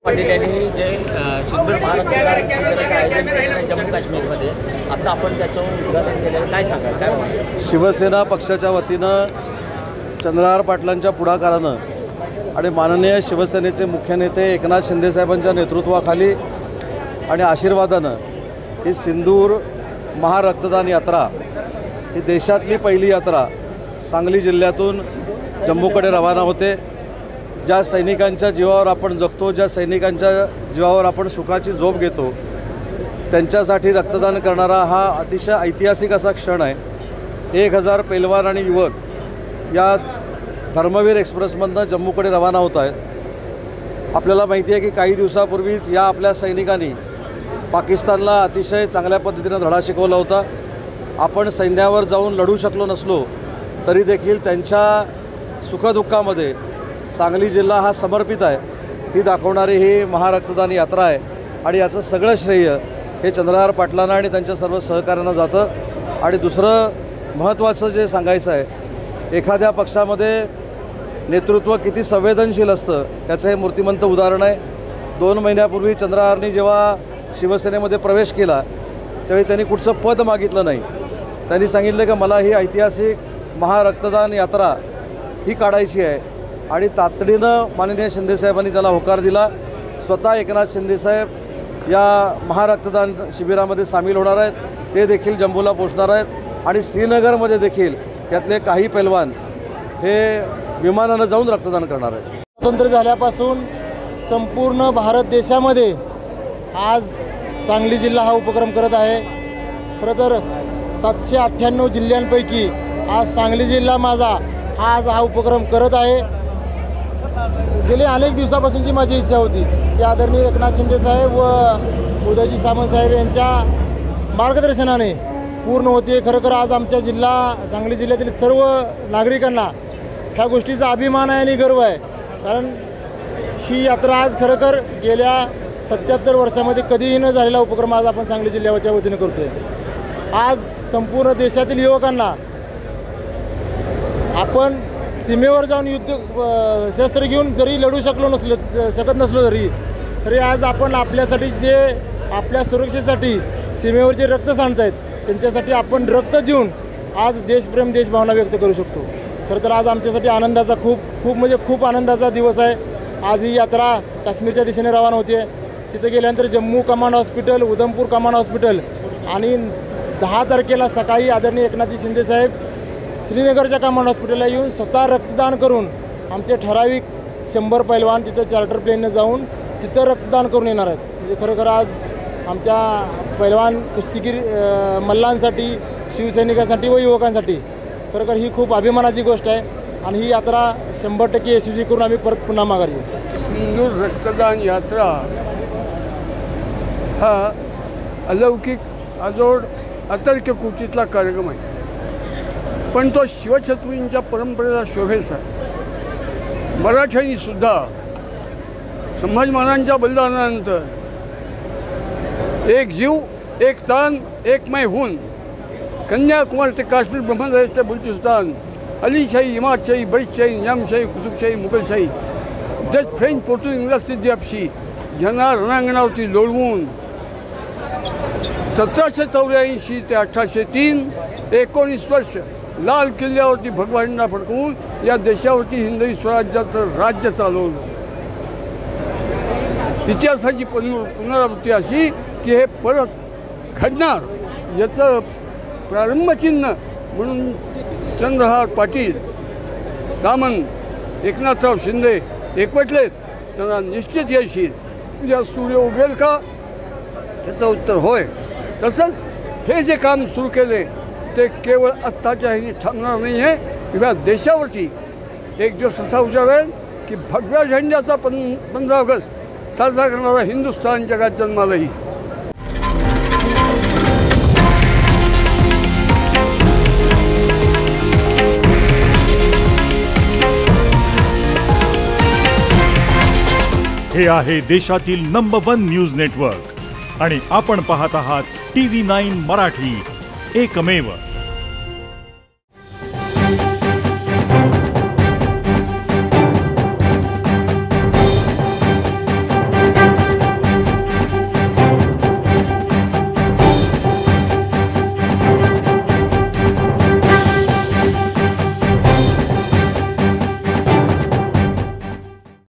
पाटील यांनी जे सिंदूर महाराष्ट्राचं आयोजन केलं जम्मू काश्मीरमध्ये, आता आपण त्याचं उद्घाटन केलं, काय सांगाल? काय शिवसेना पक्षाच्या वतीनं चंद्रहार पाटलांच्या पुढाकारानं आणि माननीय शिवसेनेचे मुख्य नेते एकनाथ शिंदेसाहेबांच्या नेतृत्वाखाली आणि आशीर्वादानं ही सिंदूर महारक्तदान यात्रा ही देशातली पहिली यात्रा सांगली जिल्ह्यातून जम्मूकडे रवाना होते। ज्या सैनिकांच्या जीवावर आपण जगतो, ज्या सैनिकांच्या जीवावर आपण सुखाची झोप घेतो, त्यांच्यासाठी रक्तदान करणारा हा अतिशय ऐतिहासिक असा क्षण आहे। 1000 पैलवान आणि युवक या धर्मवीर एक्सप्रेसमधनं जम्मूकडे रवाना होत आहेत। आपल्याला माहिती आहे की काही दिवसापूर्वीच या आपल्या सैनिकांनी पाकिस्तानला अतिशय चांगल्या पद्धतीनं धडा शिकवला होता। आपण सैन्यावर जाऊन लढू शकलो नसलो तरी देखील त्यांच्या सुखदुःखामध्ये सांगली जिल्हा हा समर्पित आहे ही दाखवणारी ही महारक्तदान यात्रा आहे। आणि याचं सगळं श्रेय हे चंद्रहार पाटलांना आणि त्यांच्या सर्व सहकाऱ्यांना जातं। आणि दुसरं महत्त्वाचं जे सांगायचं आहे, एखाद्या पक्षामध्ये नेतृत्व किती संवेदनशील असतं याचं हे मूर्तिमंत उदाहरण आहे। 2 महिन्यापूर्वी चंद्रहारनी जेव्हा शिवसेनेमध्ये प्रवेश केला त्यावेळी त्यांनी कुठचं पद मागितलं नाही। त्यांनी सांगितलं की मला ही ऐतिहासिक महारक्तदान यात्रा ही काढायची आहे आणि तातडीनं माननीय शिंदेसाहेबांनी त्याला होकार दिला। स्वतः एकनाथ शिंदेसाहेब या महारक्तदान शिबिरामध्ये सामील होणार आहेत, ते देखील जम्मूला पोहोचणार आहेत आणि श्रीनगरमध्ये देखील यातले काही पैलवान हे विमानानं जाऊन रक्तदान करणार आहेत। स्वतंत्र झाल्यापासून संपूर्ण भारत देशामध्ये आज सांगली जिल्हा हा उपक्रम करत आहे। खरं तर 798 जिल्ह्यांपैकी आज सांगली जिल्हा माझा आज हा उपक्रम करत आहे। गेले अनेक दिवसापासूनची माझी इच्छा होती की आदरणीय एकनाथ शिंदेसाहेब व उदयजी सामंत साहेब यांच्या मार्गदर्शनाने पूर्ण होते। खरोखर आज आमच्या सांगली जिल्ह्यातील सर्व नागरिकांना ह्या गोष्टीचा अभिमान आहे आणि गर्व आहे, कारण ही यात्रा आज खरोखर गेल्या 77 वर्षामध्ये कधीही न झालेला उपक्रम आज आपण सांगली जिल्ह्याच्या वतीने करतोय। आज संपूर्ण देशातील युवकांना आपण सीमेवर जाऊन शस्त्र घेऊन जरी लढू शकत नसलो तरी आज आपण आपल्यासाठी जे आपल्या सुरक्षेसाठी सीमेवर जे रक्त सांडतायत त्यांच्यासाठी आपण रक्त देऊन आज देशप्रेम देशभावना व्यक्त करू शकतो। खरं तर आज आमच्यासाठी आनंदाचा खूप आनंदाचा दिवस आहे। आज ही यात्रा काश्मीरच्या दिशेने रवाना होते। तिथे गेल्यानंतर Jammu command hospital, Udhampur command hospital आणि 10 तारखेला सकाळी आदरणीय एकनाथजी शिंदेसाहेब श्रीनगरच्या कमांड हॉस्पिटलला येऊन स्वतः रक्तदान करून आमचे ठराविक 100 पैलवान तिथं चार्टर प्लेनने जाऊन तिथं रक्तदान करून येणार आहेत। म्हणजे खरोखर आज आमच्या पैलवान कुस्तीगीर मल्लांसाठी, शिवसैनिकांसाठी व युवकांसाठी खरोखर ही खूप अभिमानाची गोष्ट आहे आणि ही यात्रा 100% यशस्वी करून आम्ही परत पुन्हा माघारी येऊ। सिंदूर रक्तदान यात्रा हा अलौकिक अजोड अतर्क्य कृतीतला कार्यक्रम आहे, पण तो शिवछत्रपतींच्या परंपरेला शोभेचा आहे। मराठ्यांनी सुद्धा संभाजी महाराजांच्या बलिदानानंतर एक जीव, एक तान, एक मै होऊन कन्याकुमारी ते काश्मीर ब्रह्मदेश ते बलुचिस्तान, अलीशाही, इमादशाही, बरीदशाही, निजामशाही, कुतुबशाही, मुघलशाही, डच, फ्रेंच, पोर्तुगीज, इंग्रज, सिद्धिअपशी यांना रणांगणावरती लोळवून 1784 ते 1803 19 वर्ष लाल किल्ल्यावरती भगवा झेंडा फडकवून या देशावरती हिंदवी स्वराज्याचं राज्य चालवलं। इतिहासाची पुनरावृत्ती अशी की हे परत घडणार याचं प्रारंभचिन्ह म्हणून चंद्रहार पाटील, सामंत, एकनाथराव शिंदे एकवटलेत, त्यांना निश्चित यश येईल। उद्या सूर्य उगेल का? त्याचं उत्तर होय। तसंच हे जे काम सुरू केले ते केवळ आत्ताच्या ह्यानी थांबणार नाही आहे, किंवा देशावरती एक दिवस असा उजाडेल की भगव्या झेंड्याचा 15 ऑगस्ट साजरा करणारा हिंदुस्थान जगात जन्माला येईल। हे आहे देशातील नंबर 1 न्यूज नेटवर्क आणि आपण पाहत आहात TV9 मराठी, एकमेव।